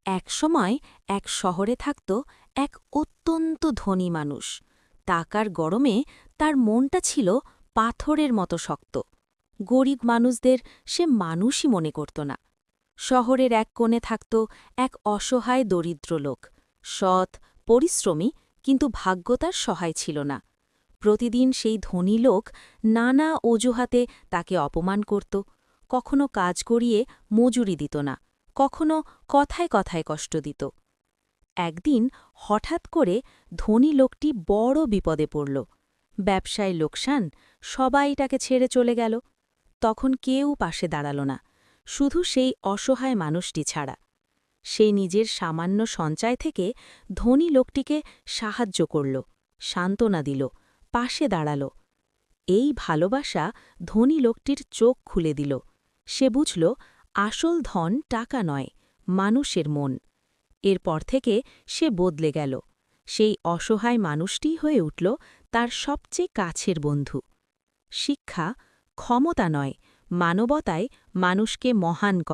একসময় এক শহরে থাকত এক অত্যন্ত ধনী মানুষ। টাকার গরমে তার মনটা ছিল পাথরের মতো শক্ত। গরিব মানুষদের সে মানুষই মনে করত না। শহরের এক কোণে থাকত এক অসহায় দরিদ্র লোক, সৎ, পরিশ্রমী, কিন্তু ভাগ্য তার সহায় ছিল না। প্রতিদিন সেই ধনী লোক নানা অজুহাতে তাকে অপমান করত, কখনো কাজ করিয়ে মজুরি দিত না, কখনো কথায় কথায় কষ্ট দিত। একদিন হঠাৎ করে ধনী লোকটি বড় বিপদে পড়ল। ব্যবসায় লোকসান, সবাই তাকে ছেড়ে চলে গেল। তখন কেউ পাশে দাঁড়াল না, শুধু সেই অসহায় মানুষটি ছাড়া। সে নিজের সামান্য সঞ্চয় থেকে ধনী লোকটিকে সাহায্য করল, সান্ত্বনা দিল, পাশে দাঁড়াল। এই ভালোবাসা ধনী লোকটির চোখ খুলে দিল। সে বুঝল, আসল ধন টাকা নয়, মানুষের মন। এরপর থেকে সে বদলে গেল। সেই অসহায় মানুষটিই হয়ে উঠল তার সবচেয়ে কাছের বন্ধু। শিক্ষা ক্ষমতা নয়, মানবতায় মানুষকে মহান করে।